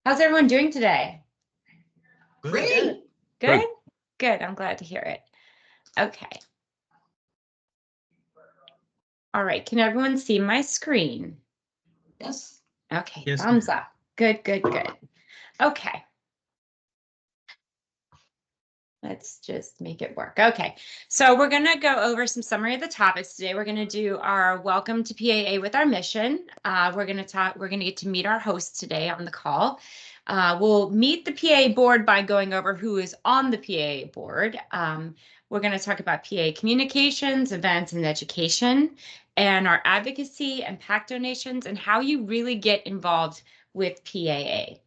How's everyone doing today? Great. Good? Good. I'm glad to hear it. Okay. All right. Can everyone see my screen? Yes. Okay. Yes, Thumbs ma'am. up. Good, good, good. Okay. Let's just make it work. Okay, so we're going to go over some summary of the topics today. We're going to do our welcome to PAA with our mission. We're going to get to meet our hosts today on the call. We'll meet the PAA board by going over who is on the PAA board. We're going to talk about PAA communications, events, and education, and our advocacy and PAC donations, and how you really get involved with PAA.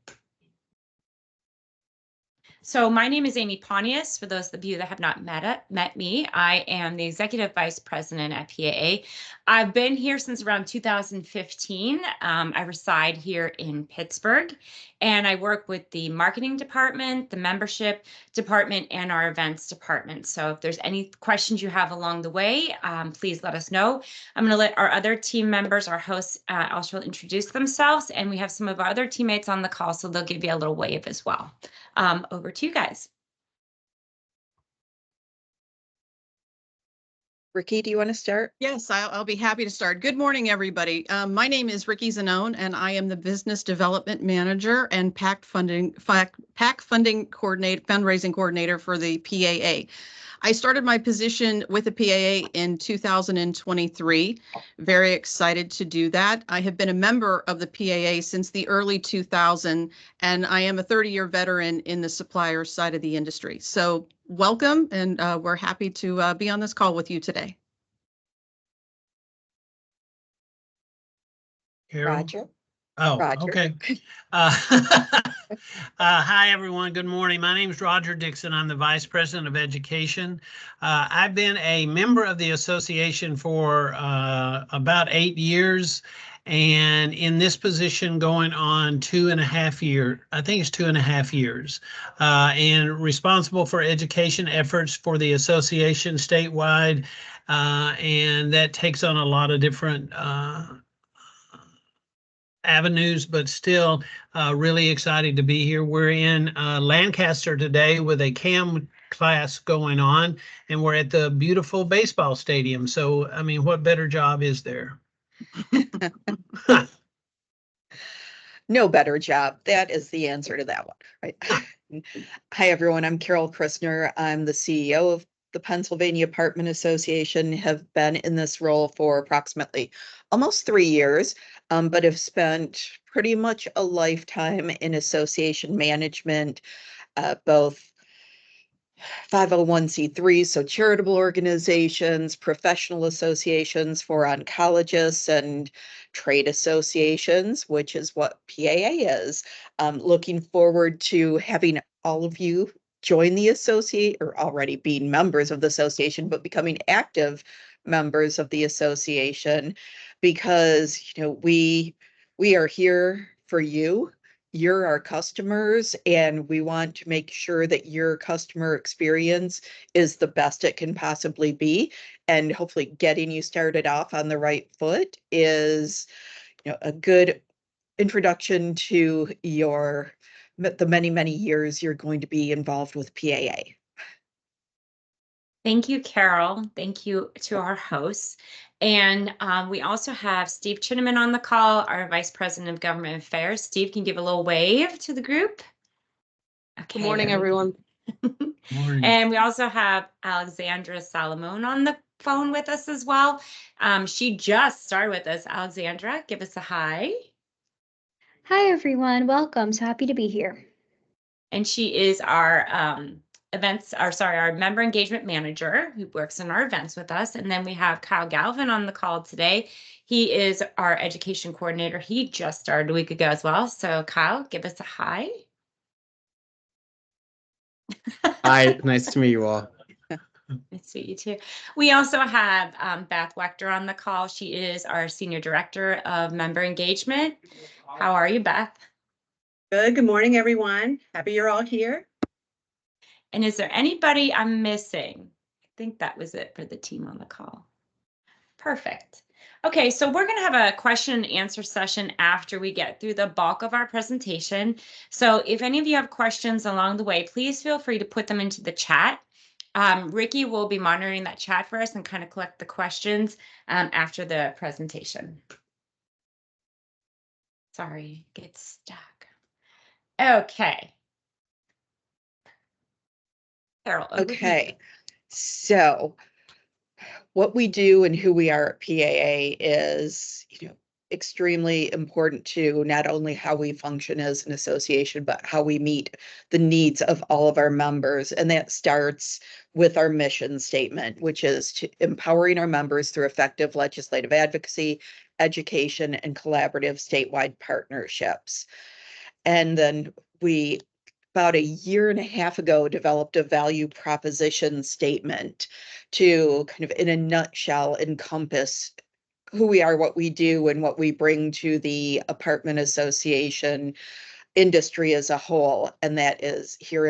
So my name is Amy Pontius. For those of you that have not met me, I am the Executive Vice President at PAA. I've been here since around 2015. I reside here in Pittsburgh, and I work with the marketing department, the membership department, and our events department. So if there's any questions you have along the way, please let us know. I'm going to let our other team members, our hosts, also introduce themselves, and we have some of our other teammates on the call, so they'll give you a little wave as well. Over to you guys. Ricky, do you want to start? Yes, I'll be happy to start. Good morning, everybody. My name is Ricky Zanone, and I am the Business Development Manager and PAC funding coordinator, fundraising coordinator for the PAA. I started my position with the PAA in 2023. Very excited to do that. I have been a member of the PAA since the early 2000s, and I am a 30-year veteran in the supplier side of the industry. So welcome, and we're happy to be on this call with you today. Carol? Roger. Oh, Roger. okay. Hi, everyone. Good morning. My name is Roger Dixon. I'm the Vice President of Education. I've been a member of the association for about 8 years, and in this position going on 2.5 years. I think it's 2.5 years, and responsible for education efforts for the association statewide, and that takes on a lot of different avenues, but still really excited to be here. We're in Lancaster today with a CAM class going on, and we're at the beautiful baseball stadium. So, I mean, what better job is there? No better job. That is the answer to that one, right? Hi, everyone. I'm Carol Christner. I'm the CEO of the Pennsylvania Apartment Association, have been in this role for approximately almost 3 years, but have spent pretty much a lifetime in association management, both 501c3, so charitable organizations, professional associations for oncologists, and trade associations, which is what PAA is. Looking forward to having all of you join the associate, or already being members of the association, but becoming active members of the association, because we are here for you. You're our customers, and we want to make sure that your customer experience is the best it can possibly be. And hopefully getting you started off on the right foot is a good introduction to the many, many years you're going to be involved with PAA. Thank you, Carol. Thank you to our hosts. And we also have Steve Chinaman on the call, our Vice President of Government Affairs. Steve, can you give a little wave to the group? Okay. Good morning, everyone. Morning. And we also have Alexandra Salamone on the phone with us as well. She just started with us. Alexandra, give us a hi. Hi, everyone. Welcome. So happy to be here. And she is our our member engagement manager who works in our events with us. And then we have Kyle Galvin on the call today. He is our education coordinator. He just started a week ago as well. So Kyle, give us a hi. Hi, nice to meet you all. Nice to meet you too. We also have Beth Wechter on the call. She is our Senior Director of Member Engagement. How are you, Beth? Good. Good morning, everyone. Happy you're all here. And is there anybody I'm missing? I think that was it for the team on the call. Perfect. Okay, so we're going to have a question and answer session after we get through the bulk of our presentation. So if any of you have questions along the way, please feel free to put them into the chat. Ricky will be monitoring that chat for us and kind of collect the questions after the presentation. Sorry, get stuck. Okay. Carol, over to you. Okay, so what we do and who we are at PAA is, extremely important to not only how we function as an association, but how we meet the needs of all of our members. And that starts with our mission statement, which is to empowering our members through effective legislative advocacy, education, and collaborative statewide partnerships. And then we, about a year and a half ago, developed a value proposition statement to kind of, in a nutshell, encompass who we are, what we do, and what we bring to the apartment association industry as a whole. And that is here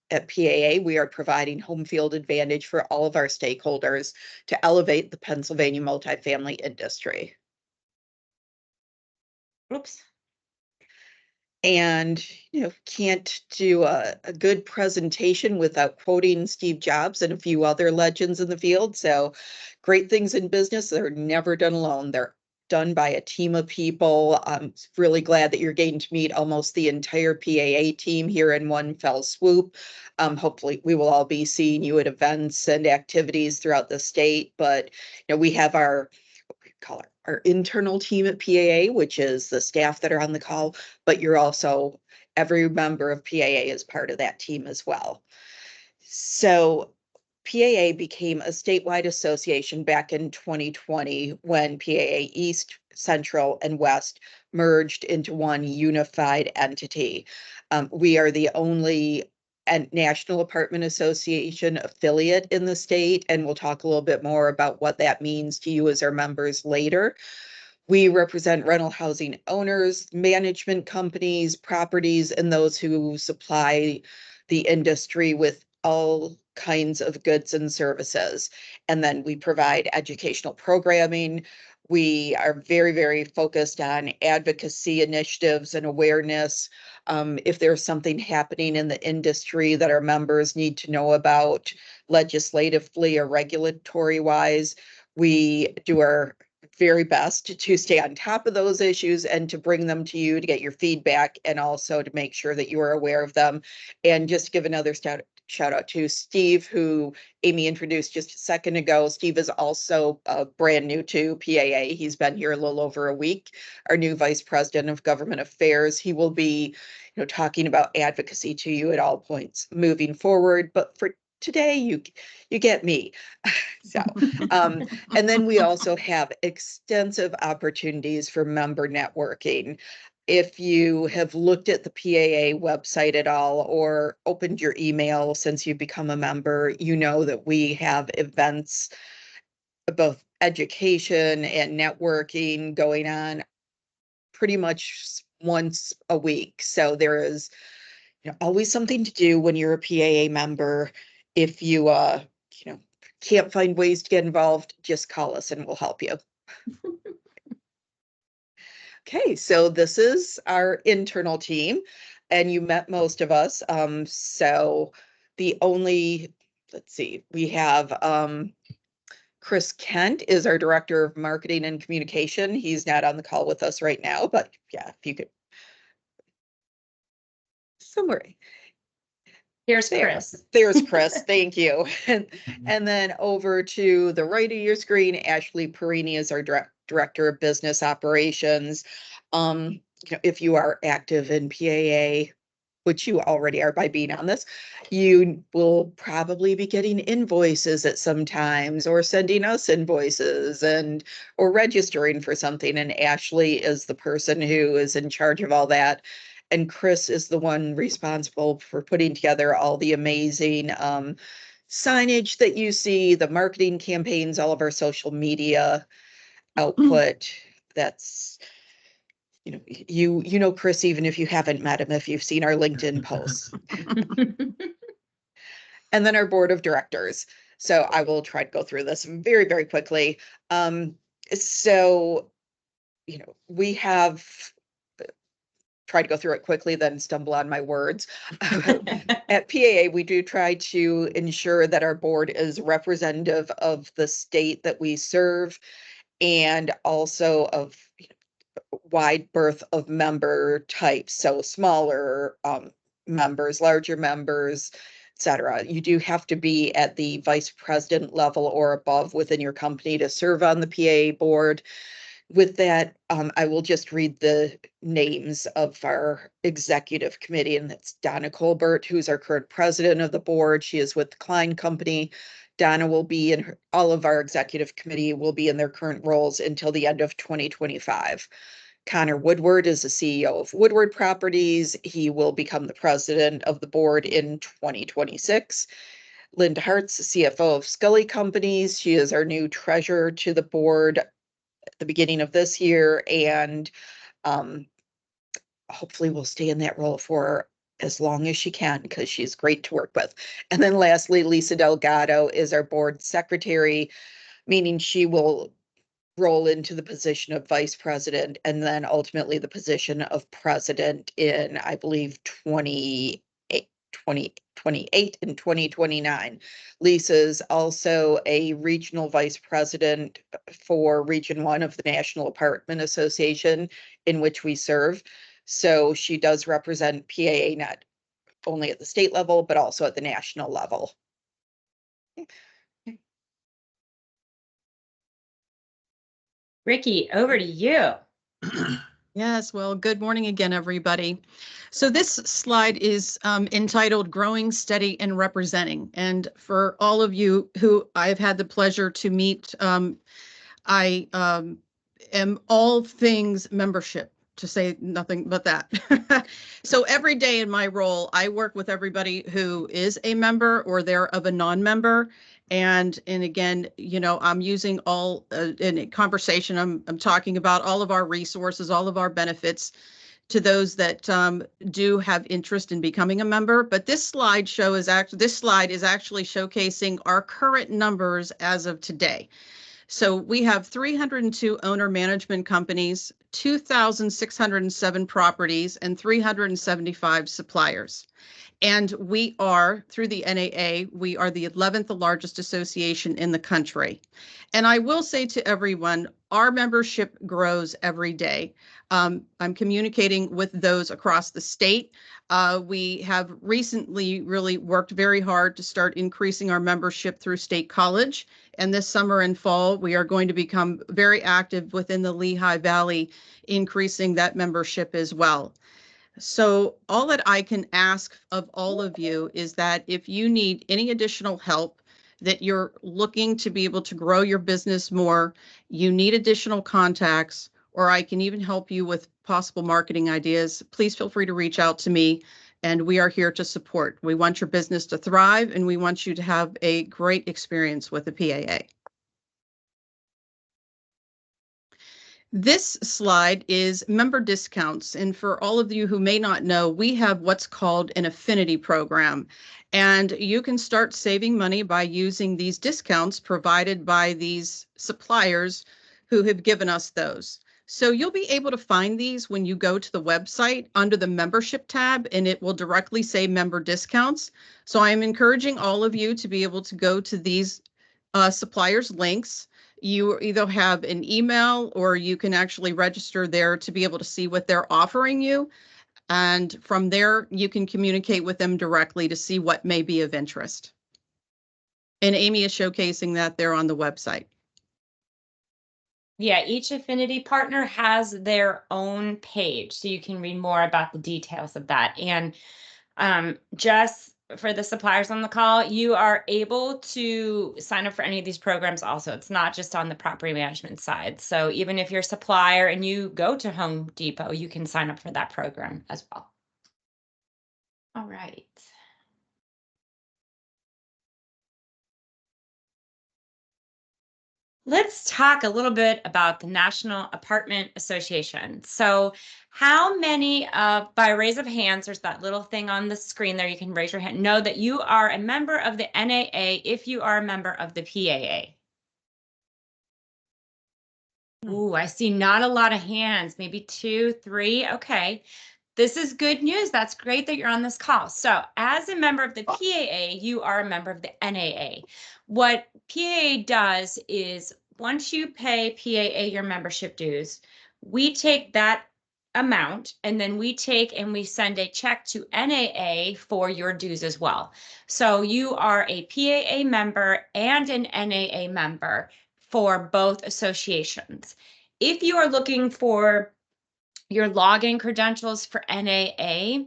at PAA, we are providing home field advantage for all of our stakeholders to elevate the Pennsylvania multifamily industry. Oops. And, can't do a good presentation without quoting Steve Jobs and a few other legends in the field. So great things in business, they're never done alone. They're done by a team of people. I'm really glad that you're getting to meet almost the entire PAA team here in one fell swoop. Hopefully we will all be seeing you at events and activities throughout the state. But, we have our call our internal team at PAA, which is the staff that are on the call, but you're also, every member of PAA is part of that team as well. So PAA became a statewide association back in 2020 when PAA East, Central, and West merged into one unified entity. We are the only National Apartment Association affiliate in the state, and we'll talk a little bit more about what that means to you as our members later. We represent rental housing owners, management companies, properties, and those who supply the industry with all kinds of goods and services. And then we provide educational programming. We are very, very focused on advocacy initiatives and awareness. If there's something happening in the industry that our members need to know about legislatively or regulatory wise, we do our very best to stay on top of those issues and to bring them to you to get your feedback and also to make sure that you are aware of them. And just give another shout out to Steve, who Amy introduced just a second ago. Steve is also brand new to PAA. He's been here a little over a week, our new Vice President of Government Affairs. He will be, talking about advocacy to you at all points moving forward. But for today, you get me. So, and then we also have extensive opportunities for member networking. If you have looked at the PAA website at all or opened your email since you've become a member, you know that we have events, both education and networking, going on pretty much once a week. So there is, always something to do when you're a PAA member. If you can't find ways to get involved, just call us and we'll help you. Okay, so this is our internal team, and you met most of us. So the only, let's see, we have Chris Kent is our Director of Marketing and Communication. He's not on the call with us right now, but yeah, if you could. Somewhere. Here's Chris. There's Chris. Thank you. And then over to the right of your screen, Ashley Perini is our Director of Business Operations. If you are active in PAA, which you already are by being on this, you will probably be getting invoices at some times or sending us invoices or registering for something. And Ashley is the person who is in charge of all that. And Chris is the one responsible for putting together all the amazing signage that you see, the marketing campaigns, all of our social media output. That's, you know Chris, even if you haven't met him, if you've seen our LinkedIn posts. And then our board of directors. So I will try to go through this very, very quickly. So, we have try to go through it quickly, then stumble on my words. At PAA, we do try to ensure that our board is representative of the state that we serve and also of wide berth of member types. So smaller members, larger members, etc. You do have to be at the vice president level or above within your company to serve on the PAA board. With that, I will just read the names of our executive committee, and that's Donna Colbert, who's our current president of the board. She is with the Klein Company. Donna will be in all of our executive committee will be in their current roles until the end of 2025. Connor Woodward is the CEO of Woodward Properties. He will become the president of the board in 2026. Linda Hartz, the CFO of Scully Companies. She is our new treasurer to the board the beginning of this year, and hopefully will stay in that role for as long as she can because she's great to work with. And then lastly, Lisa Delgado is our board secretary, meaning she will roll into the position of vice president and then ultimately the position of president in, I believe, 2028 and 2029. Lisa is also a regional vice president for Region 1 of the National Apartment Association in which we serve. So she does represent PAA not only at the state level, but also at the national level. Ricky, over to you. Yes, well, good morning again, everybody. So this slide is entitled Growing, Steady, and Representing. And for all of you who I've had the pleasure to meet, I am all things membership, to say nothing but that. So every day in my role, I work with everybody who is a member or they're of a non-member. And again, I'm using all in a conversation, I'm talking about all of our resources, all of our benefits to those that do have interest in becoming a member. But this slide is actually showcasing our current numbers as of today. So we have 302 owner management companies, 2,607 properties, and 375 suppliers. And we are, through the NAA, we are the 11th largest association in the country. And I will say to everyone, our membership grows every day. I'm communicating with those across the state. We have recently really worked very hard to start increasing our membership through State College. And this summer and fall, we are going to become very active within the Lehigh Valley, increasing that membership as well. So all that I can ask of all of you is that if you need any additional help, that you're looking to be able to grow your business more, you need additional contacts, or I can even help you with possible marketing ideas, please feel free to reach out to me, and we are here to support. We want your business to thrive, and we want you to have a great experience with the PAA. This slide is member discounts. And for all of you who may not know, we have what's called an affinity program. And you can start saving money by using these discounts provided by these suppliers who have given us those. So you'll be able to find these when you go to the website under the membership tab, and it will directly say member discounts. So I'm encouraging all of you to be able to go to these suppliers links. You either have an email or you can actually register there to be able to see what they're offering you. And from there, you can communicate with them directly to see what may be of interest. And Amy is showcasing that there on the website. Yeah, each affinity partner has their own page, so you can read more about the details of that. And just for the suppliers on the call, you are able to sign up for any of these programs also. It's not just on the property management side. So even if you're a supplier and you go to Home Depot, you can sign up for that program as well. All right. Let's talk a little bit about the National Apartment Association. So how many by raise of hands, there's that little thing on the screen there, you can raise your hand, know that you are a member of the NAA if you are a member of the PAA? Ooh, I see not a lot of hands, maybe 2, 3. Okay. This is good news. That's great that you're on this call. So as a member of the PAA, you are a member of the NAA. What PAA does is once you pay PAA your membership dues, we take that amount and then we take and we send a check to NAA for your dues as well. So you are a PAA member and an NAA member for both associations. If you are looking for your login credentials for NAA,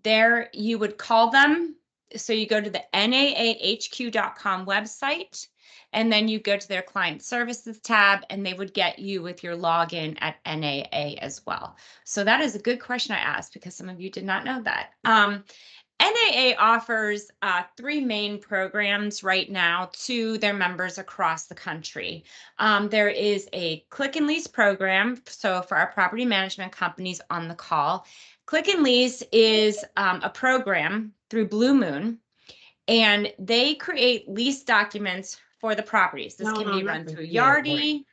there you would call them. So you go to the naahq.com website, and then you go to their client services tab, and they would get you with your login at NAA as well. So that is a good question I asked because some of you did not know that. NAA offers 3 main programs right now to their members across the country. There is a click and lease program. So for our property management companies on the call, click and lease is a program through Blue Moon, and they create lease documents for the properties. This can be run through Yardi.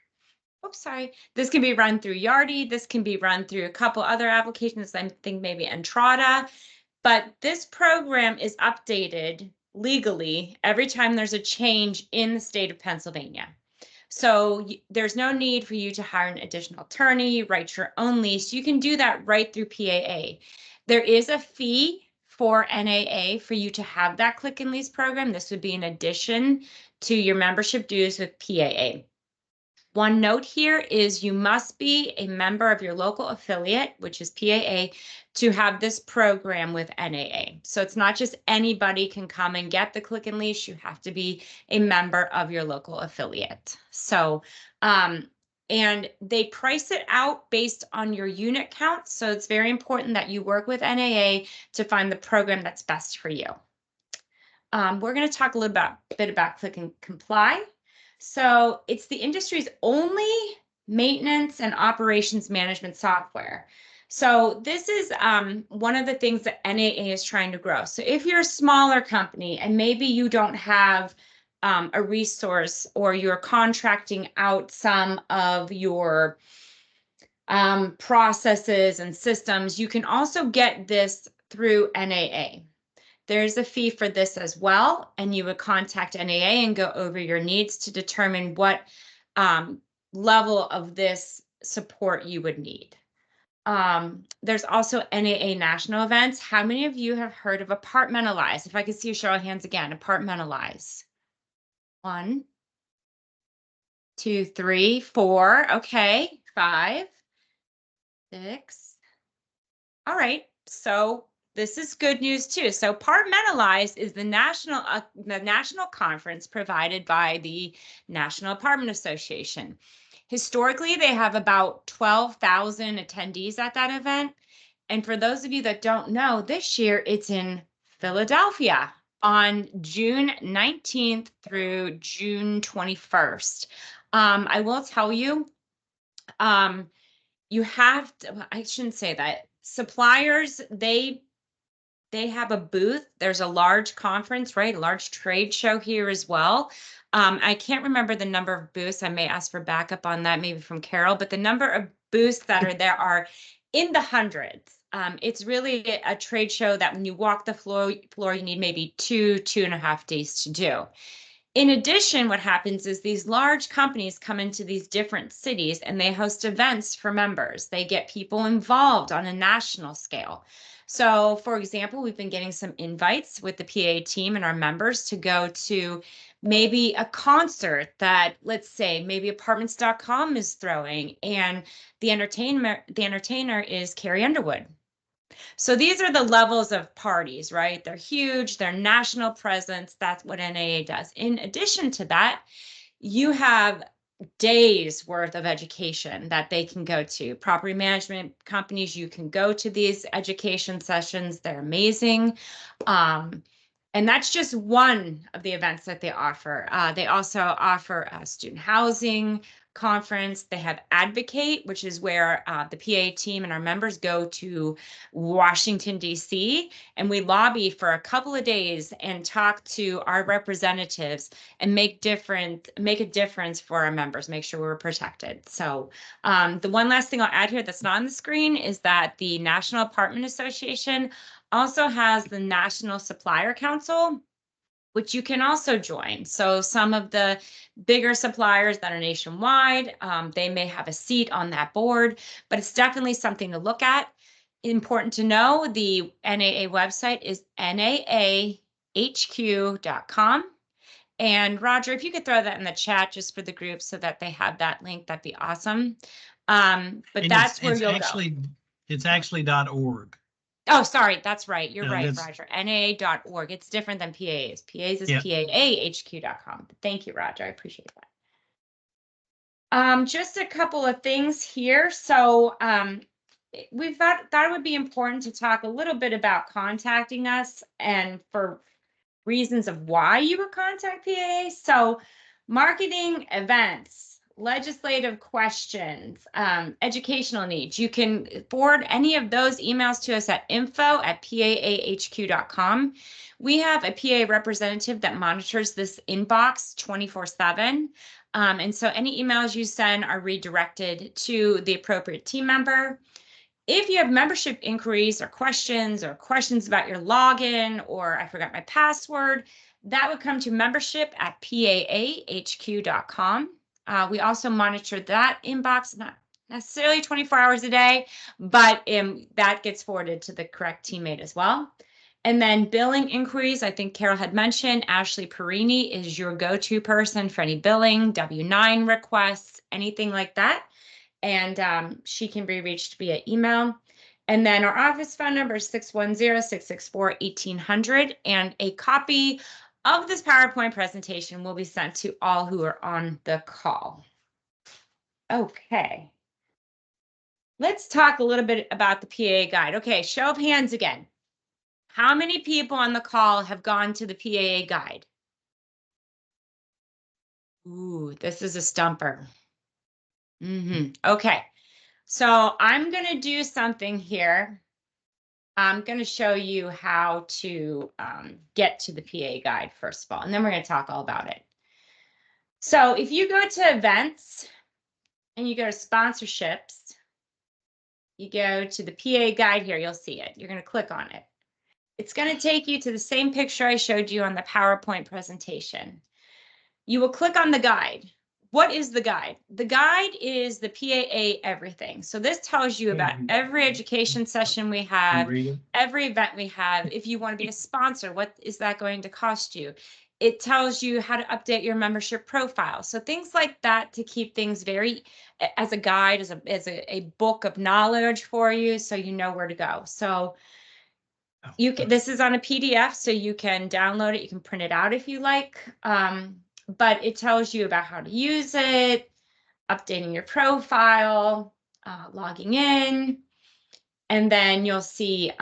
Oops, sorry. This can be run through Yardi. This can be run through a couple other applications. I think maybe Entrata. But this program is updated legally every time there's a change in the state of Pennsylvania. So there's no need for you to hire an additional attorney, write your own lease. You can do that right through PAA. There is a fee for NAA for you to have that click and lease program. This would be in addition to your membership dues with PAA. One note here is you must be a member of your local affiliate, which is PAA, to have this program with NAA. So it's not just anybody can come and get the click and lease. You have to be a member of your local affiliate. So, and they price it out based on your unit count. So it's very important that you work with NAA to find the program that's best for you. We're going to talk a little bit about Click and Comply. So it's the industry's only maintenance and operations management software. So this is one of the things that NAA is trying to grow. So if you're a smaller company and maybe you don't have a resource, or you're contracting out some of your processes and systems, you can also get this through NAA. There's a fee for this as well, and you would contact NAA and go over your needs to determine what level of this support you would need. There's also NAA national events. How many of you have heard of Apartmentalize? If I could see a show of hands again, Apartmentalize. 1, 2, 3, 4. Okay, 5, 6. All right, so this is good news too. So Apartmentalize is the national conference provided by the National Apartment Association. Historically, they have about 12,000 attendees at that event. And for those of you that don't know, this year it's in Philadelphia on June 19th through June 21st. I will tell you, you have to, I shouldn't say that. Suppliers, they have a booth. There's a large conference, right? A large trade show here as well. I can't remember the number of booths. I may ask for backup on that, maybe from Carol, but the number of booths that are there are in the hundreds. It's really a trade show that when you walk the floor, you need maybe 2.5 days to do. In addition, what happens is these large companies come into these different cities and they host events for members. They get people involved on a national scale. So, for example, we've been getting some invites with the PA team and our members to go to maybe a concert that, let's say, maybe Apartments.com is throwing, and the entertainer is Carrie Underwood. So these are the levels of parties, right? They're huge, they're national presence. That's what NAA does. In addition to that, you have days worth of education that they can go to. Property management companies, you can go to these education sessions. They're amazing. And that's just one of the events that they offer. They also offer student housing, conference. They have Advocate, which is where the PA team and our members go to Washington, D.C., and we lobby for a couple of days and talk to our representatives and make a difference for our members, make sure we're protected. So the one last thing I'll add here that's not on the screen is that the National Apartment Association also has the National Supplier Council, which you can also join. So some of the bigger suppliers that are nationwide, they may have a seat on that board, but it's definitely something to look at. Important to know, the NAA website is naahq.com. And Roger, if you could throw that in the chat just for the group so that they have that link, that'd be awesome. But And that's where you'll actually, go. It's actually .org. Oh, sorry, that's right. You're No, right, that's- Roger. NAA.org. It's different than PAA's. PAA's is Yeah. PAAHQ.com. Thank you, Roger. I appreciate that. Just a couple of things here. So we thought it would be important to talk a little bit about contacting us and for reasons of why you would contact PAA. So marketing, events, legislative questions, educational needs. You can forward any of those emails to us at info@paahq.com. We have a PA representative that monitors this inbox 24/7. And so any emails you send are redirected to the appropriate team member. If you have membership inquiries or questions about your login or I forgot my password, that would come to membership@paahq.com. We also monitor that inbox, not necessarily 24 hours a day, but that gets forwarded to the correct teammate as well. And then billing inquiries, I think Carol had mentioned, Ashley Perini is your go-to person for any billing, W-9 requests, anything like that. And she can be reached via email. And then our office phone number is 610-664-1800. And a copy of this PowerPoint presentation will be sent to all who are on the call. Okay. Let's talk a little bit about the PAA guide. Okay, show of hands again. How many people on the call have gone to the PAA guide? Ooh, this is a stumper. Okay, so I'm going to do something here. I'm going to show you how to get to the PA guide first of all, and then we're going to talk all about it. So if you go to events and you go to sponsorships, you go to the PA guide here, you'll see it. You're going to click on it. It's going to take you to the same picture I showed you on the PowerPoint presentation. You will click on the guide. What is the guide? The guide is the PAA everything. So this tells you about every education session we have, every event we have. If you want to be a sponsor, what is that going to cost you? It tells you how to update your membership profile. So things like that to keep things very, as a guide, as a book of knowledge for you, so you know where to go. So you can, this is on a PDF, so you can download it. You can print it out if you like. But it tells you about how to use it, updating your profile, logging in, and then you'll see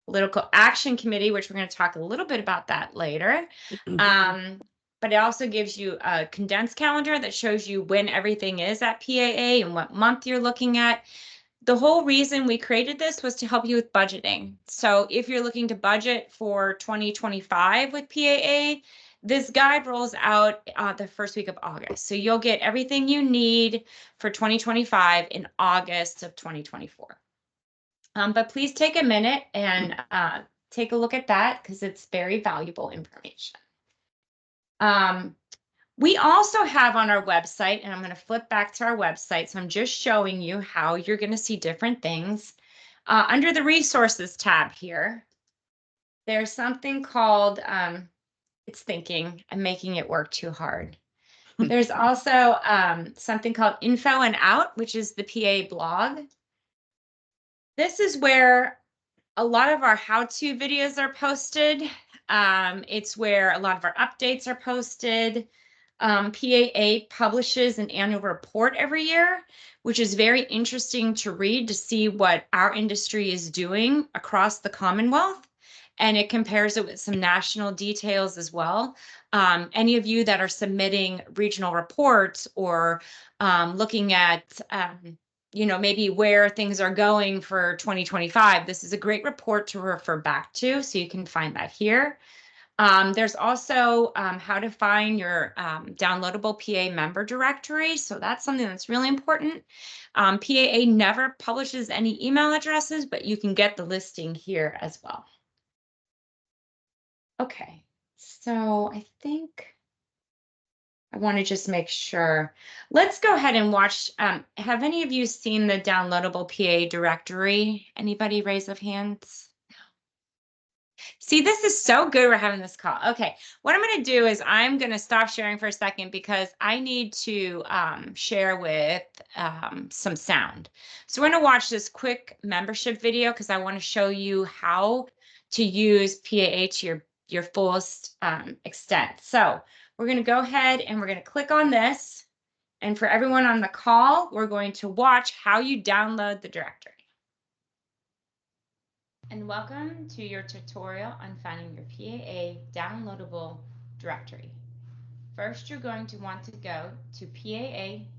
political action committee, which we're going to talk a little bit about that later. But it also gives you a condensed calendar that shows you when everything is at PAA and what month you're looking at. The whole reason we created this was to help you with budgeting. So if you're looking to budget for 2025 with PAA, this guide rolls out the first week of August. So you'll get everything you need for 2025 in August of 2024. But please take a minute and take a look at that because it's very valuable information. We also have on our website, and I'm going to flip back to our website. So I'm just showing you how you're going to see different things. Under the resources tab here, there's something called it's thinking I'm making it work too hard. There's also something called Info and Out, which is the PA blog. This is where a lot of our how-to videos are posted. It's where a lot of our updates are posted. PAA publishes an annual report every year, which is very interesting to read to see what our industry is doing across the Commonwealth. And it compares it with some national details as well. Any of you that are submitting regional reports or looking at, maybe where things are going for 2025, this is a great report to refer back to, so you can find that here. There's also how to find your downloadable PA member directory. So that's something that's really important. PAA never publishes any email addresses, but you can get the listing here as well. Okay, so I think I want to just make sure. Let's go ahead and watch. Have any of you seen the downloadable PA directory? Anybody raise of hands? See, this is so good we're having this call. Okay, what I'm going to do is I'm going to stop sharing for a second because I need to share with some sound. So we're going to watch this quick membership video because I want to show you how to use PAA to your fullest extent. So we're going to go ahead and we're going to click on this. And for everyone on the call, we're going to watch how you download the directory. And welcome to your tutorial on finding your PAA downloadable directory. First, you're going to want to go to paahq.com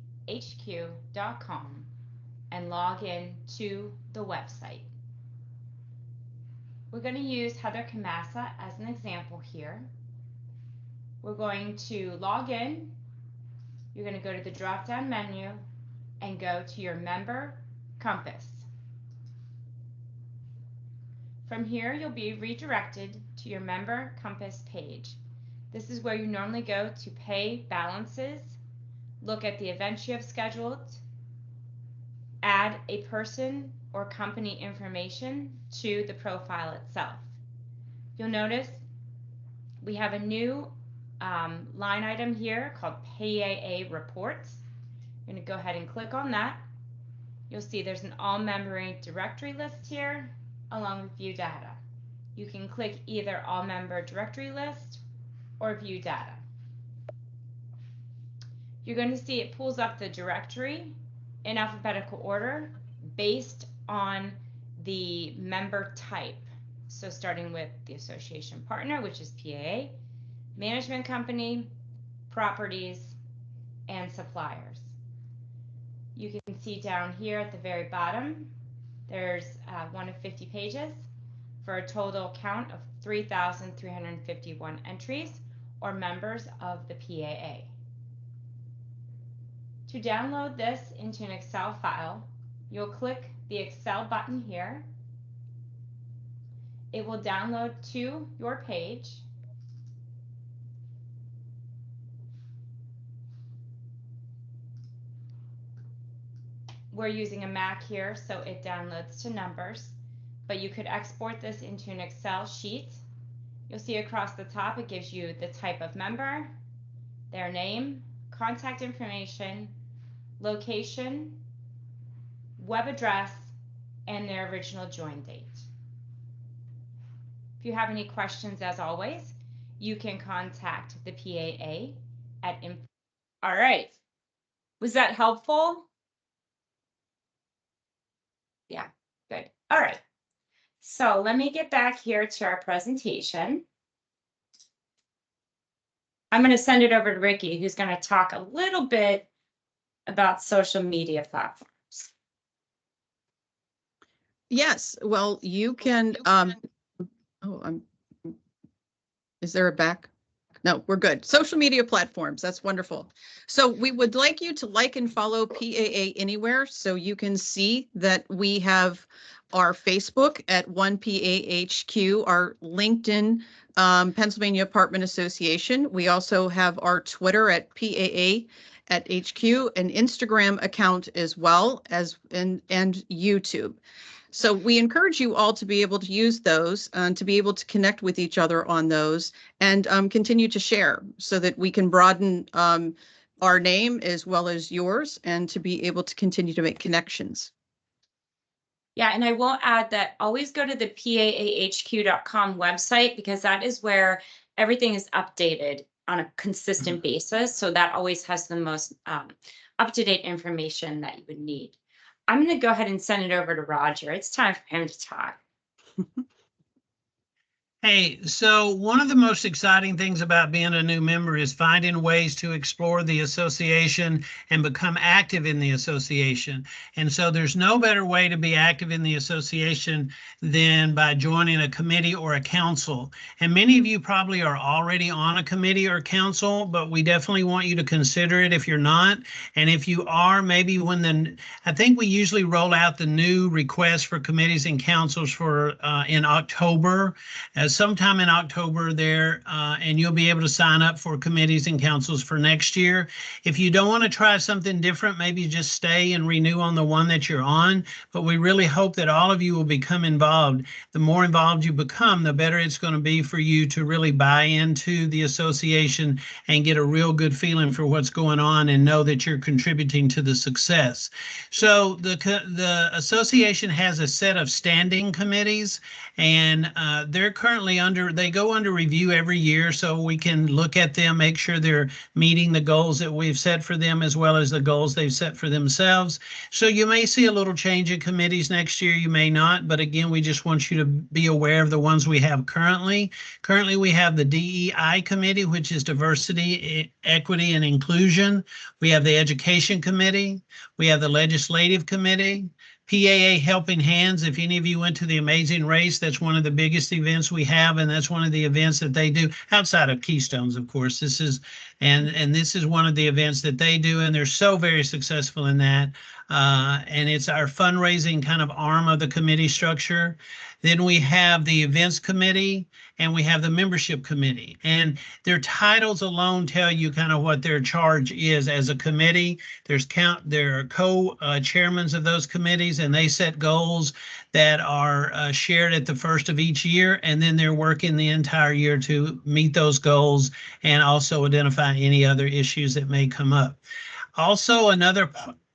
and log in to the website. We're going to use Heather Kamasa as an example here. We're going to log in. You're going to go to the drop-down menu and go to your member compass. From here, you'll be redirected to your member compass page. This is where you normally go to pay balances, look at the events you have scheduled, add a person or company information to the profile itself. You'll notice we have a new line item here called PAA Reports. You're going to go ahead and click on that. You'll see there's an all member directory list here, along with view data. You can click either all member directory list or view data. You're going to see it pulls up the directory in alphabetical order based on the member type. So starting with the association partner, which is PAA, management company, properties, and suppliers. You can see down here at the very bottom, there's one of 50 pages for a total count of 3,351 entries or members of the PAA. To download this into an Excel file, you'll click the Excel button here. It will download to your page. We're using a Mac here, so it downloads to numbers, but you could export this into an Excel sheet. You'll see across the top, it gives you the type of member, their name, contact information, location, web address, and their original join date. If you have any questions, as always, you can contact the PAA at info. All right. Was that helpful? Yeah, good. All right. So let me get back here to our presentation. I'm going to send it over to Ricky, who's going to talk a little bit about social media platforms. Yes, well, you can, is there a back? No, we're good. Social media platforms, that's wonderful. So we would like you to like and follow PAA Anywhere so you can see that we have our Facebook at 1PAHQ, our LinkedIn, Pennsylvania Apartment Association. We also have our Twitter at PAA at HQ, an Instagram account as well as and YouTube. So we encourage you all to be able to use those and to be able to connect with each other on those and continue to share so that we can broaden our name as well as yours and to be able to continue to make connections. Yeah, and I will add that always go to the paahq.com website because that is where everything is updated on a consistent basis. So that always has the most up-to-date information that you would need. I'm going to go ahead and send it over to Roger. It's time for him to talk. Hey, so one of the most exciting things about being a new member is finding ways to explore the association and become active in the association. And so there's no better way to be active in the association than by joining a committee or a council. And many of you probably are already on a committee or council, but we definitely want you to consider it if you're not. And if you are, maybe I think we usually roll out the new requests for committees and councils for in October. Sometime in October there, and you'll be able to sign up for committees and councils for next year. If you don't want to try something different, maybe just stay and renew on the one that you're on. But we really hope that all of you will become involved. The more involved you become, the better it's going to be for you to really buy into the association and get a real good feeling for what's going on and know that you're contributing to the success. So the association has a set of standing committees, and they're currently they go under review every year, so we can look at them, make sure they're meeting the goals that we've set for them as well as the goals they've set for themselves. So you may see a little change in committees next year, you may not, but again, we just want you to be aware of the ones we have currently. Currently, we have the DEI committee, which is diversity, equity, and inclusion. We have the education committee. We have the legislative committee. PAA Helping Hands, if any of you went to the Amazing Race, that's one of the biggest events we have, and that's one of the events that they do outside of Keystones, of course. This is one of the events that they do, and they're so very successful in that. And it's our fundraising kind of arm of the committee structure. Then we have the events committee and we have the membership committee, and their titles alone tell you kind of what their charge is as a committee. There are co-chairmen of those committees, and they set goals that are shared at the first of each year, and then they're working the entire year to meet those goals and also identify any other issues that may come up. Also, another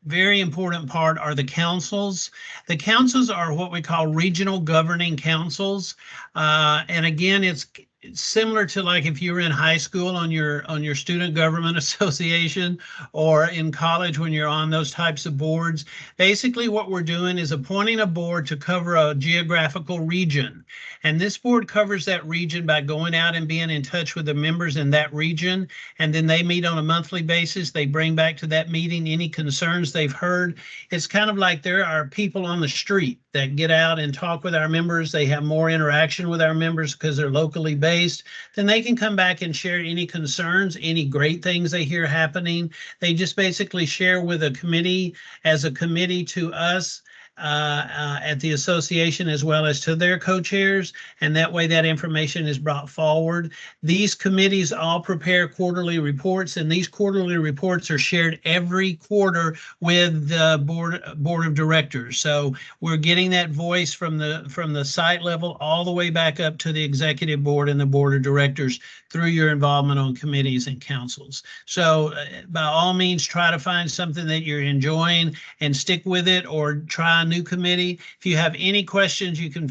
very important part are the councils. The councils are what we call regional governing councils. And again, it's similar to like if you were in high school on your student government association, or in college when you're on those types of boards. Basically what we're doing is appointing a board to cover a geographical region. And this board covers that region by going out and being in touch with the members in that region. And then they meet on a monthly basis. They bring back to that meeting any concerns they've heard. It's kind of like there are people on the street that get out and talk with our members. They have more interaction with our members because they're locally based. Then they can come back and share any concerns, any great things they hear happening. They just basically share with a committee, as a committee to us, at the association, as well as to their co-chairs, and that way that information is brought forward. These committees all prepare quarterly reports, and these quarterly reports are shared every quarter with the board of directors. So we're getting that voice from the site level all the way back up to the executive board and the board of directors through your involvement on committees and councils. So by all means, try to find something that you're enjoying and stick with it, or try a new committee. If you have any questions, you can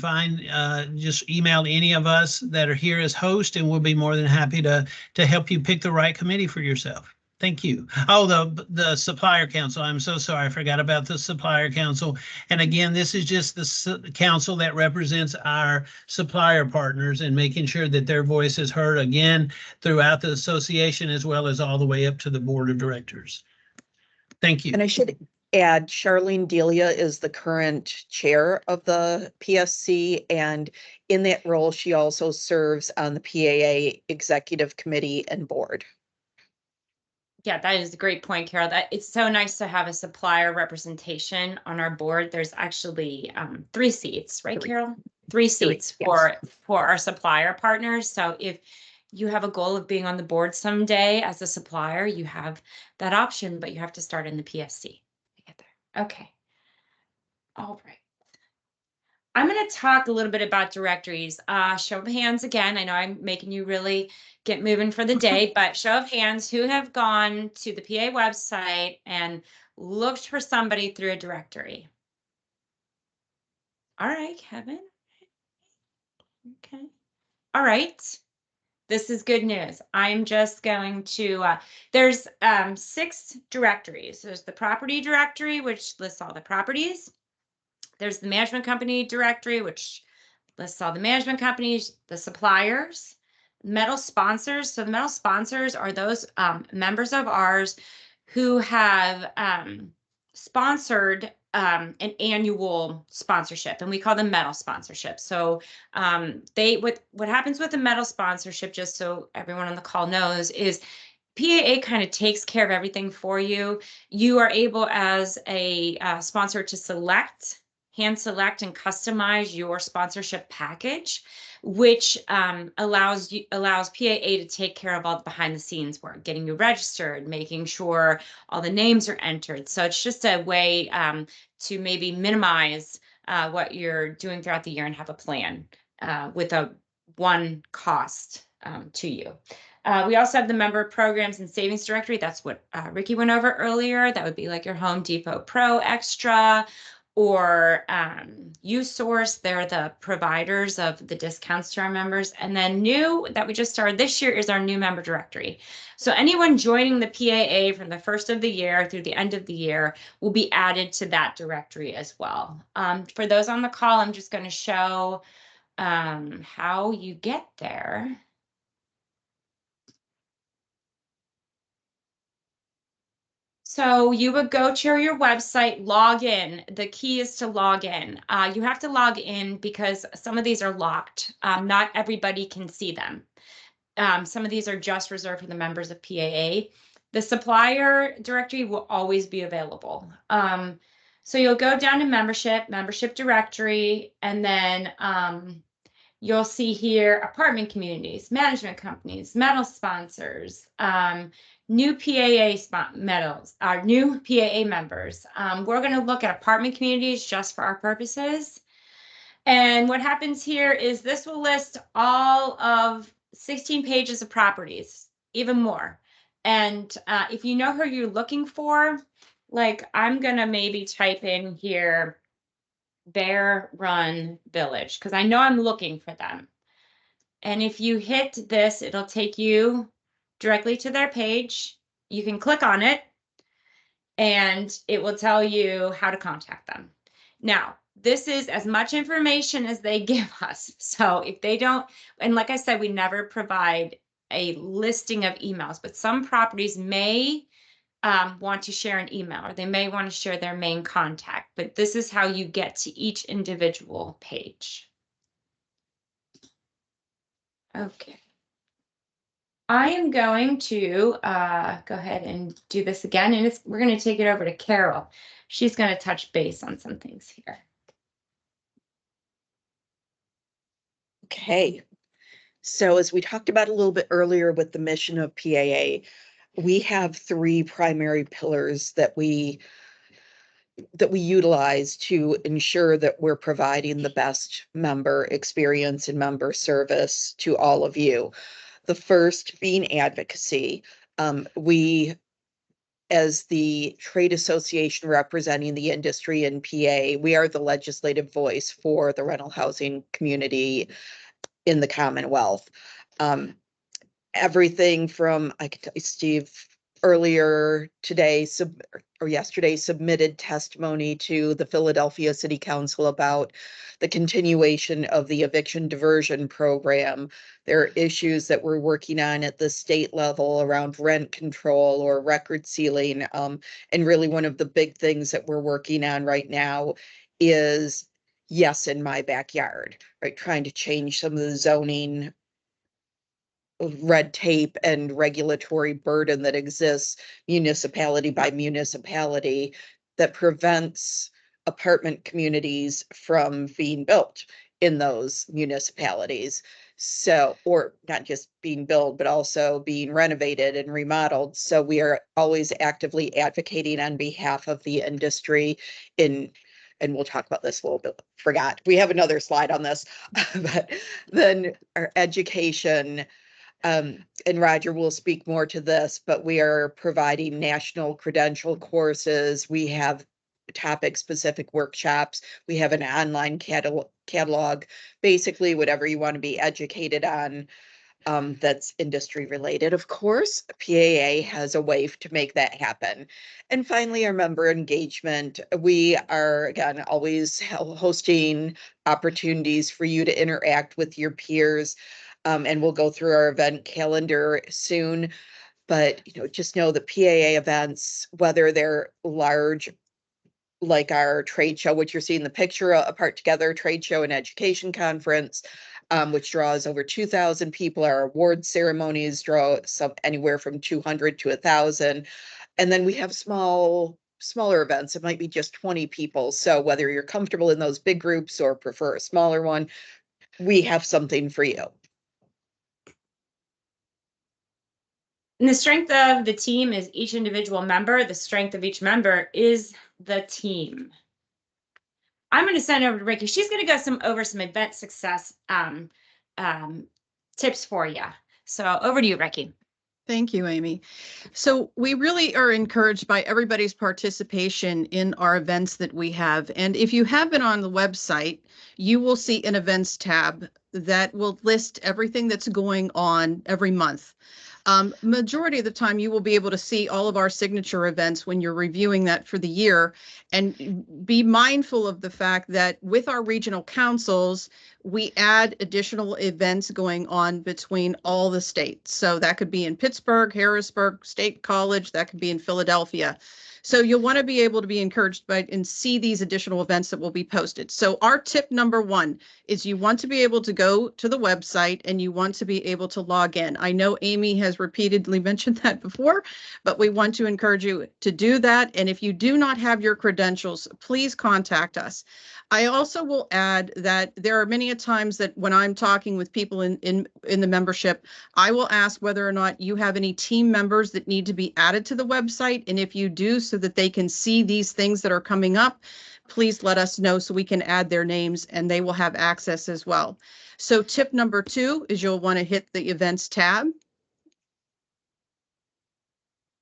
just email any of us that are here as hosts, and we'll be more than happy to help you pick the right committee for yourself. Thank you. Oh, the supplier council. I'm so sorry. I forgot about the supplier council. And again, this is just the council that represents our supplier partners and making sure that their voice is heard again throughout the association, as well as all the way up to the board of directors. Thank you. And I should add, Charlene Delia is the current chair of the PSC, and in that role, she also serves on the PAA executive committee and board. Yeah, that is a great point, Carol. That it's so nice to have a supplier representation on our board. There's actually 3 seats, right, Carol? 3 seats yes. for our supplier partners. So if you have a goal of being on the board someday as a supplier, you have that option, but you have to start in the PSC to get there. Okay. All right. I'm going to talk a little bit about directories. Show of hands again. I know I'm making you really get moving for the day, but show of hands, who have gone to the PA website and looked for somebody through a directory? All right, Kevin. Okay. All right. This is good news. I'm just going to, there's 6 directories. There's the property directory, which lists all the properties. There's the management company directory, which lists all the management companies, the suppliers, metal sponsors. So the metal sponsors are those members of ours who have sponsored an annual sponsorship, and we call them metal sponsorship. So what happens with a metal sponsorship, just so everyone on the call knows, is PAA kind of takes care of everything for you. You are able as a sponsor to hand select and customize your sponsorship package, which allows PAA to take care of all the behind the scenes work, getting you registered, making sure all the names are entered. So it's just a way to maybe minimize what you're doing throughout the year and have a plan with a one cost to you. We also have the member programs and savings directory. That's what Ricky went over earlier. That would be like your Home Depot Pro Extra or USource. They're the providers of the discounts to our members. And then new that we just started this year is our new member directory. So anyone joining the PAA from the first of the year through the end of the year will be added to that directory as well. For those on the call, I'm just going to show how you get there. So you would go to your website, log in. The key is to log in. You have to log in because some of these are locked. Not everybody can see them. Some of these are just reserved for the members of PAA. The supplier directory will always be available. So you'll go down to membership directory, and then you'll see here apartment communities, management companies, metal sponsors, new PAA metals, our new PAA members. We're going to look at apartment communities just for our purposes. And what happens here is this will list all of 16 pages of properties, even more. And if you know who you're looking for, like I'm going to maybe type in here Bear Run Village, because I know I'm looking for them. And if you hit this, it'll take you directly to their page. You can click on it and it will tell you how to contact them. Now, this is as much information as they give us. So if they don't, and like I said, we never provide a listing of emails, but some properties may want to share an email, or they may want to share their main contact, but this is how you get to each individual page. Okay. I am going to go ahead and do this again, and we're going to take it over to Carol. She's going to touch base on some things here. Okay. So as we talked about a little bit earlier with the mission of PAA, we have three primary pillars that we utilize to ensure that we're providing the best member experience and member service to all of you. The first being advocacy. We, as the trade association representing the industry in PA, we are the legislative voice for the rental housing community in the Commonwealth. Everything from, I could tell you, Steve earlier today or yesterday submitted testimony to the Philadelphia City Council about the continuation of the eviction diversion program. There are issues that we're working on at the state level around rent control or record sealing. And really one of the big things that we're working on right now is Yes in My Backyard, right? Trying to change some of the zoning red tape and regulatory burden that exists municipality by municipality that prevents apartment communities from being built in those municipalities. So, or not just being built, but also being renovated and remodeled. So we are always actively advocating on behalf of the industry and we'll talk about this a little bit. Forgot, we have another slide on this, but then our education. And Roger will speak more to this, but we are providing national credential courses. We have topic specific workshops. We have an online catalog, basically whatever you want to be educated on. that's industry related. Of course, PAA has a way to make that happen. And finally, our member engagement. We are, again, always hosting opportunities for you to interact with your peers. And we'll go through our event calendar soon. But, just know the PAA events, whether they're large, like our trade show, which you're seeing the picture of, Apart Together trade show and education conference, which draws over 2,000 people. Our award ceremonies draw anywhere from 200 to 1,000. And then we have smaller events. It might be just 20 people. So whether you're comfortable in those big groups or prefer a smaller one, we have something for you. And the strength of the team is each individual member. The strength of each member is the team. I'm going to send over to Ricky. She's going to go over some event success tips for you. So over to you, Ricky. Thank you, Amy. So we really are encouraged by everybody's participation in our events that we have. And if you have been on the website, you will see an events tab that will list everything that's going on every month. Majority of the time, you will be able to see all of our signature events when you're reviewing that for the year, and be mindful of the fact that with our regional councils, we add additional events going on between all the states. So that could be in Pittsburgh, Harrisburg, State College, that could be in Philadelphia. So you'll want to be able to be encouraged by and see these additional events that will be posted. So our tip number one is you want to be able to go to the website and you want to be able to log in. I know Amy has repeatedly mentioned that before, but we want to encourage you to do that. And if you do not have your credentials, please contact us. I also will add that there are many times that when I'm talking with people in the membership, I will ask whether or not you have any team members that need to be added to the website. And if you do, so that they can see these things that are coming up, please let us know so we can add their names and they will have access as well. So tip number 2 is you'll want to hit the events tab.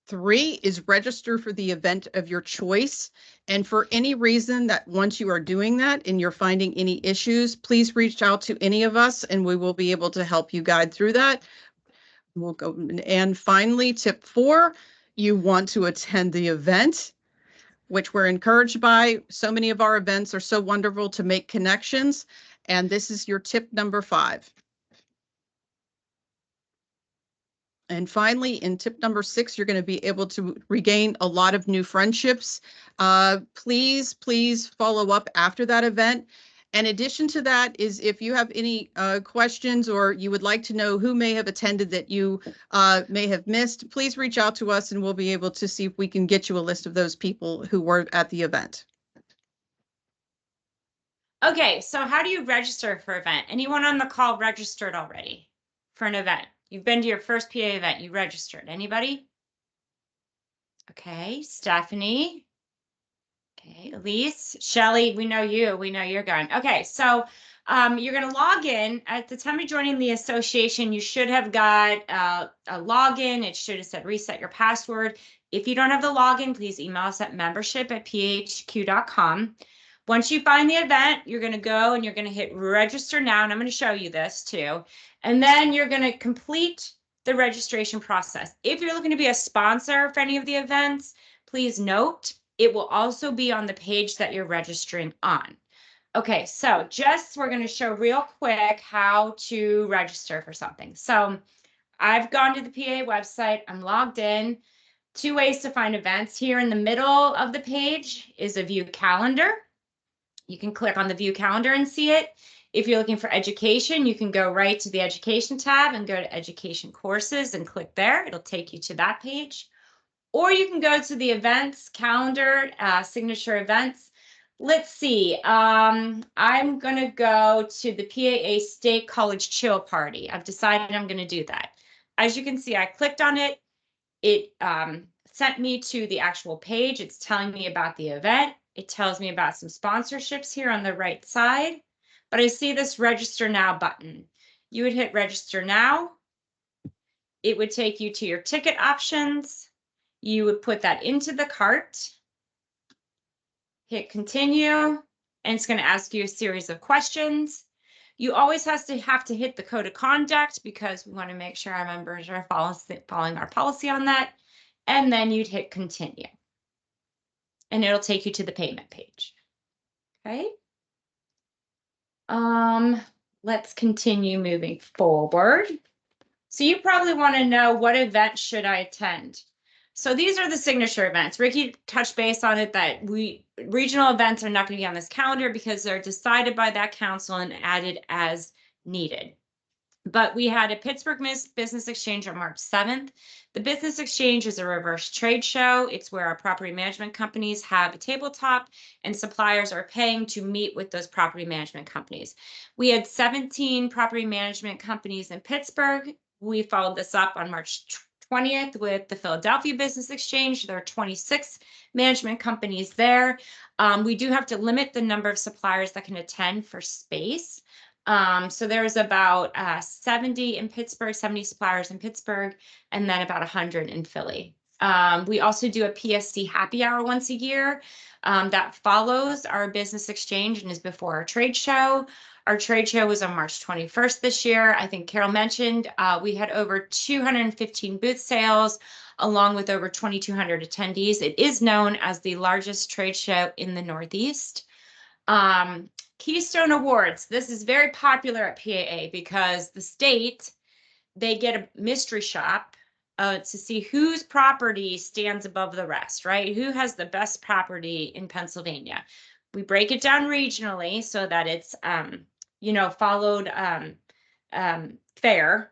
3 is register for the event of your choice. And for any reason that once you are doing that and you're finding any issues, please reach out to any of us and we will be able to help you guide through that. We'll go. And finally, tip 4, you want to attend the event, which we're encouraged by. So many of our events are so wonderful to make connections. And this is your tip number 5. And finally, in tip number 6, you're going to be able to regain a lot of new friendships. Please follow up after that event. In addition to that is if you have any questions or you would like to know who may have attended that you may have missed, please reach out to us and we'll be able to see if we can get you a list of those people who were at the event. Okay, so how do you register for an event? Anyone on the call registered already for an event? You've been to your first PA event, you registered. Anybody? Okay, Stephanie. Okay, Elise, Shelly, we know you. We know you're going. Okay, so you're going to log in. At the time of joining the association, you should have got a login. It should have said reset your password. If you don't have the login, please email us at membership@phq.com. Once you find the event, you're going to go and you're going to hit register now. And I'm going to show you this too. And then you're going to complete the registration process. If you're looking to be a sponsor for any of the events, please note it will also be on the page that you're registering on. Okay, so we're going to show real quick how to register for something. So I've gone to the PA website. I'm logged in. 2 ways to find events. Here in the middle of the page is a view calendar. You can click on the view calendar and see it. If you're looking for education, you can go right to the education tab and go to education courses and click there. It'll take you to that page. Or you can go to the events calendar, signature events. Let's see. I'm going to go to the PAA State College Chill Party. I've decided I'm going to do that. As you can see, I clicked on it. It sent me to the actual page. It's telling me about the event. It tells me about some sponsorships here on the right side. But I see this register now button. You would hit register now. It would take you to your ticket options. You would put that into the cart, hit continue, and it's going to ask you a series of questions. You always have to hit the code of conduct because we want to make sure our members are following our policy on that. And then you'd hit continue. And it'll take you to the payment page. Okay. Let's continue moving forward. So you probably want to know, what event should I attend? So these are the signature events. Ricky touched base on it that regional events are not going to be on this calendar because they're decided by that council and added as needed. But we had a Pittsburgh Business Exchange on March 7th. The Business Exchange is a reverse trade show. It's where our property management companies have a tabletop and suppliers are paying to meet with those property management companies. We had 17 property management companies in Pittsburgh. We followed this up on March 20th with the Philadelphia Business Exchange. There are 26 management companies there. We do have to limit the number of suppliers that can attend for space. So there's about 70 in Pittsburgh, 70 suppliers in Pittsburgh, and then about 100 in Philly. We also do a PSC happy hour once a year that follows our business exchange and is before our trade show. Our trade show was on March 21st this year. I think Carol mentioned we had over 215 booth sales, along with over 2,200 attendees. It is known as the largest trade show in the Northeast. Keystone Awards. This is very popular at PAA because the state, they get a mystery shop to see whose property stands above the rest, right? Who has the best property in Pennsylvania? We break it down regionally so that it's, followed fair.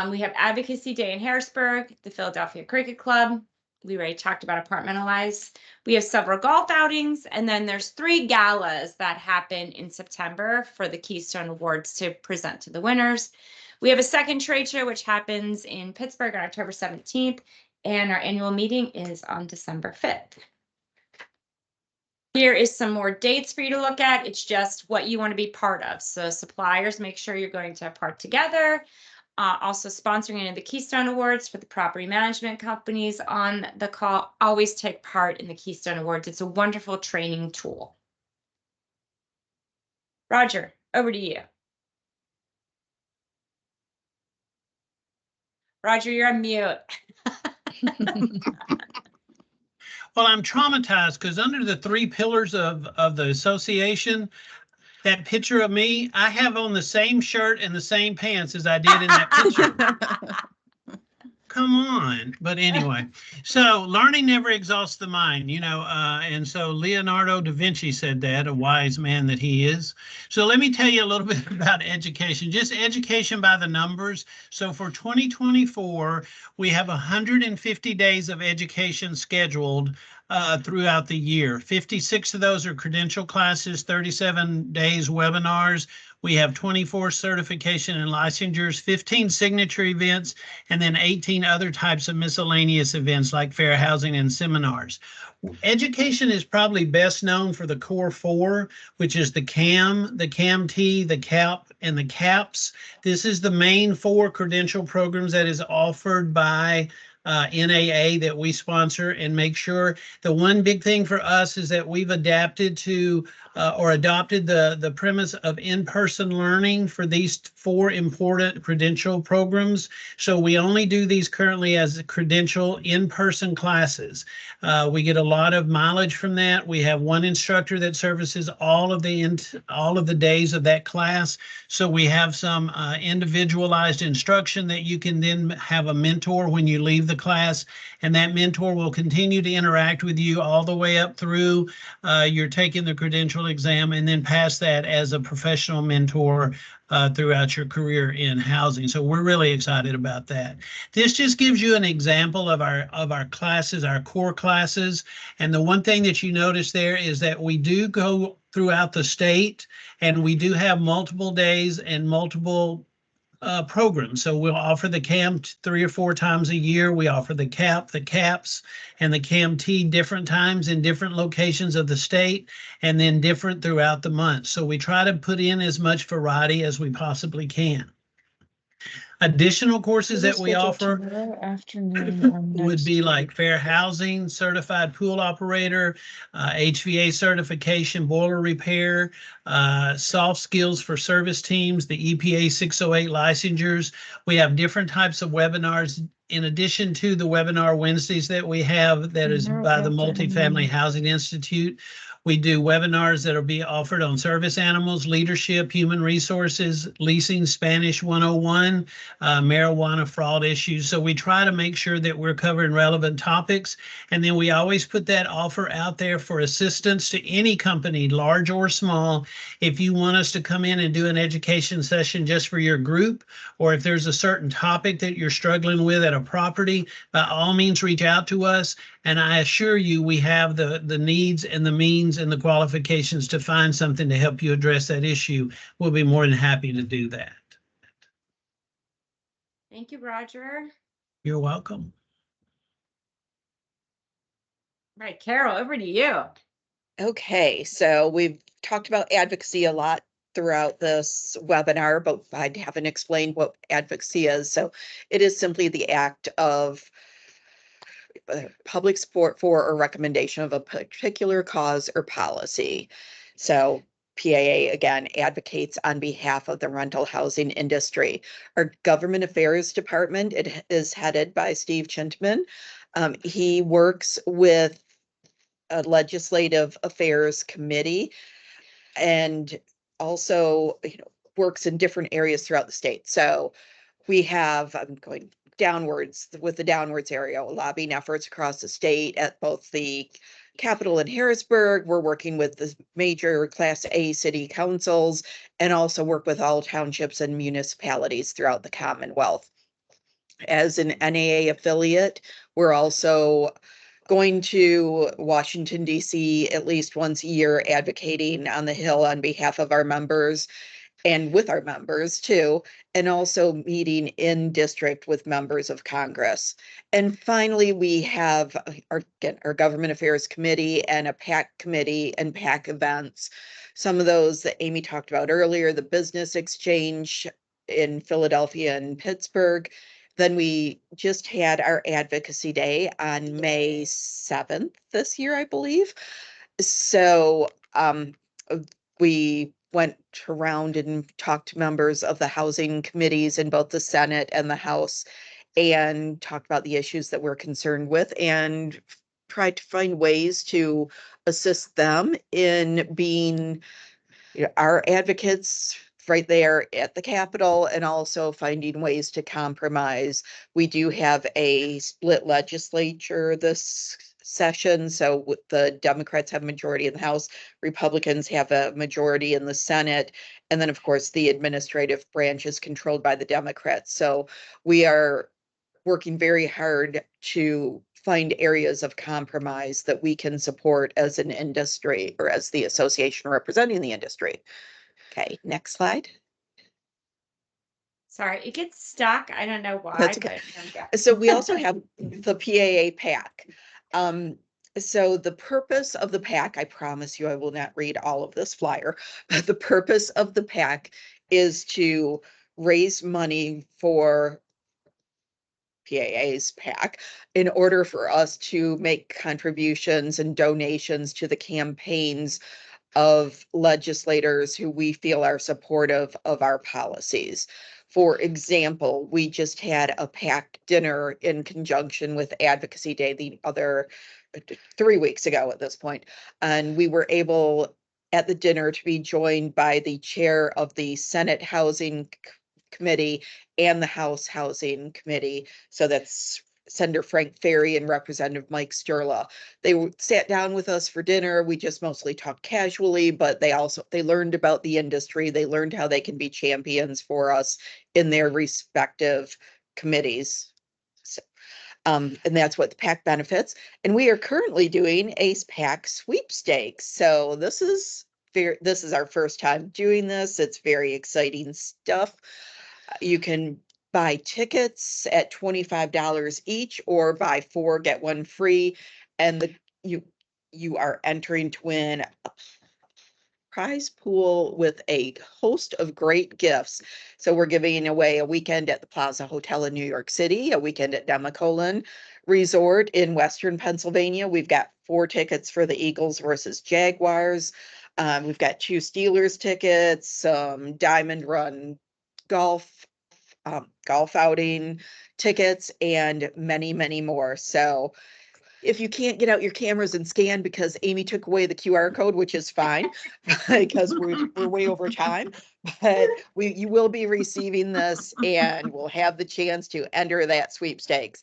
We have Advocacy Day in Harrisburg, the Philadelphia Cricket Club. We already talked about Apartmentalize. We have several golf outings, and then there's 3 galas that happen in September for the Keystone Awards to present to the winners. We have a second trade show, which happens in Pittsburgh on October 17th, and our annual meeting is on December 5th. Here is some more dates for you to look at. It's just what you want to be part of. So suppliers, make sure you're going to Park Together. Also sponsoring any of the Keystone Awards for the property management companies on the call. Always take part in the Keystone Awards. It's a wonderful training tool. Roger, over to you. Roger, you're on mute. Well, I'm traumatized because under the 3 pillars of the association, that picture of me, I have on the same shirt and the same pants as I did in that picture. Come on. But anyway, so learning never exhausts the mind, and so Leonardo da Vinci said that, a wise man that he is. So let me tell you a little bit about education, just education by the numbers. So for 2024, we have 150 days of education scheduled throughout the year. 56 of those are credential classes, 37 days webinars. We have 24 certification and licensures, 15 signature events, and then 18 other types of miscellaneous events like fair housing and seminars. Education is probably best known for the core 4, which is the CAM, the CAMT, the CAP, and the CAPS. This is the main 4 credential programs that is offered by NAA that we sponsor and make sure. The one big thing for us is that we've adapted to or adopted the premise of in-person learning for these 4 important credential programs. So we only do these currently as credential in-person classes. We get a lot of mileage from that. We have one instructor that services all of the days of that class. So we have some individualized instruction that you can then have a mentor when you leave the class, and that mentor will continue to interact with you all the way up through you're taking the credential exam, and then pass that as a professional mentor throughout your career in housing. So we're really excited about that. This just gives you an example of our classes, our core classes. And the one thing that you notice there is that we do go throughout the state, and we do have multiple days and multiple programs. So we'll offer the CAM 3 or 4 times a year. We offer the CAP, the CAPS, and the CAMT different times in different locations of the state, and then different throughout the month. So we try to put in as much variety as we possibly can. Additional courses that we Scheduled offer tomorrow afternoon or would next be like week. fair housing, certified pool operator, HVA certification, boiler repair, soft skills for service teams, the EPA 608 licensures. We have different types of webinars in addition to the webinar Wednesdays that we have that is Tomorrow by the afternoon. Multifamily Housing Institute. We do webinars that will be offered on service animals, leadership, human resources, leasing, Spanish 101, marijuana fraud issues. So we try to make sure that we're covering relevant topics. And then we always put that offer out there for assistance to any company, large or small. If you want us to come in and do an education session just for your group, or if there's a certain topic that you're struggling with at a property, by all means, reach out to us. And I assure you, we have the needs and the means and the qualifications to find something to help you address that issue. We'll be more than happy to do that. Thank you, Roger. You're welcome. Right, Carol, over to you. Okay, so we've talked about advocacy a lot throughout this webinar, but I haven't explained what advocacy is. So it is simply the act of public support for or recommendation of a particular cause or policy. So PAA again advocates on behalf of the rental housing industry. Our government affairs department, it is headed by Steve Chintman. He works with a legislative affairs committee and also, works in different areas throughout the state. So we have, I'm going downwards with the downwards area, lobbying efforts across the state at both the Capitol in Harrisburg. We're working with the major Class A city councils and also work with all townships and municipalities throughout the Commonwealth. As an NAA affiliate, we're also going to Washington, D.C. at least once a year, advocating on the Hill on behalf of our members and with our members too, and also meeting in district with members of Congress. And finally, we have our Government Affairs Committee and a PAC committee and PAC events. Some of those that Amy talked about earlier, the Business Exchange in Philadelphia and Pittsburgh. Then we just had our Advocacy Day on May 7th this year, I believe. So we went around and talked to members of the housing committees in both the Senate and the House and talked about the issues that we're concerned with and tried to find ways to assist them in being our advocates right there at the Capitol and also finding ways to compromise. We do have a split legislature this session. So the Democrats have a majority in the House, Republicans have a majority in the Senate. And then, of course, the administrative branch is controlled by the Democrats. So we are working very hard to find areas of compromise that we can support as an industry or as the association representing the industry. Okay, next slide. Sorry, it gets stuck. I don't know why. That's okay. But, So we also have the PAA PAC. So the purpose of the PAC, I promise you I will not read all of this flyer, but the purpose of the PAC is to raise money for PAA's PAC in order for us to make contributions and donations to the campaigns of legislators who we feel are supportive of our policies. For example, we just had a PAC dinner in conjunction with Advocacy Day the other 3 weeks ago at this point, and we were able at the dinner to be joined by the chair of the Senate Housing Committee and the House Housing Committee. So that's Senator Frank Ferry and Representative Mike Sturla. They sat down with us for dinner. We just mostly talked casually, but they learned about the industry. They learned how they can be champions for us in their respective committees. So, and that's what the PAC benefits. And we are currently doing a PAC sweepstakes. So this is our first time doing this. It's very exciting stuff. You can buy tickets at $25 each or buy 4, get 1 free. And you are entering to win prize pool with a host of great gifts. So we're giving away a weekend at the Plaza Hotel in New York City, a weekend at Demacolin Resort in Western Pennsylvania. We've got 4 tickets for the Eagles versus Jaguars. We've got 2 Steelers tickets, some Diamond Run golf outing tickets, and many, many more. So if you can't get out your cameras and scan because Amy took away the QR code, which is fine because we're way over time, but you will be receiving this and we'll have the chance to enter that sweepstakes.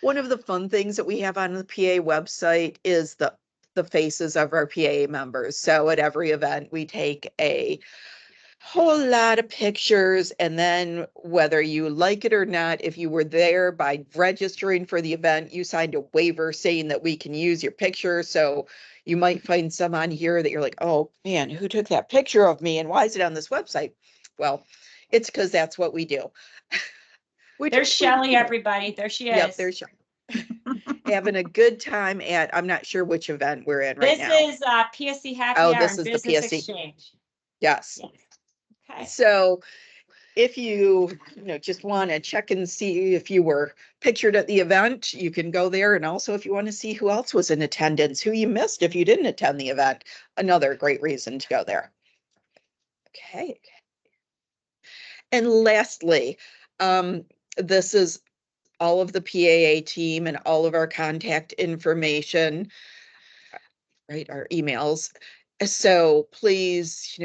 One of the fun things that we have on the PA website is the faces of our PA members. So at every event, we take a whole lot of pictures, and then whether you like it or not, if you were there by registering for the event, you signed a waiver saying that we can use your picture. So you might find some on here that you're like, oh man, who took that picture of me and why is it on this website? Well, it's because that's what we do. There's Shelley, everybody. There she is. Yep, there's Shelley. Having a good time at, I'm not sure which event we're in right now. This is PSC Happy Oh, Hour this and is the Business PSC. Exchange. Yes. Okay. So if you just want to check and see if you were pictured at the event, you can go there. And also if you want to see who else was in attendance, who you missed if you didn't attend the event, another great reason to go there. Okay. And lastly, this is all of the PAA team and all of our contact information, right? Our emails. So please,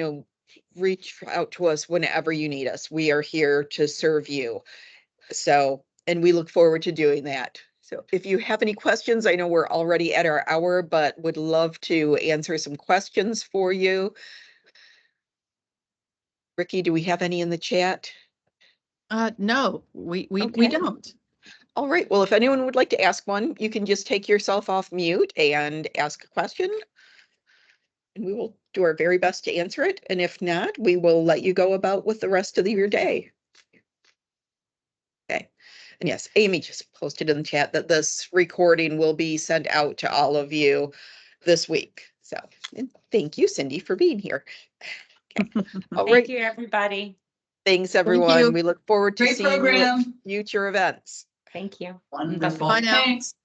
reach out to us whenever you need us. We are here to serve you. So, and we look forward to doing that. So if you have any questions, I know we're already at our hour, but would love to answer some questions for you. Ricky, do we have any in the chat? No, we Okay. don't. All right. Well, if anyone would like to ask one, you can just take yourself off mute and ask a question. And we will do our very best to answer it. And if not, we will let you go about with the rest of your day. Okay. And yes, Amy just posted in the chat that this recording will be sent out to all of you this week. So and thank you, Cindy, for being here. Okay. All Thank right. you, everybody. Thanks, everyone. you. We look forward to Great seeing you at program. future events. Thank you. Wonderful. Bye now. Thanks.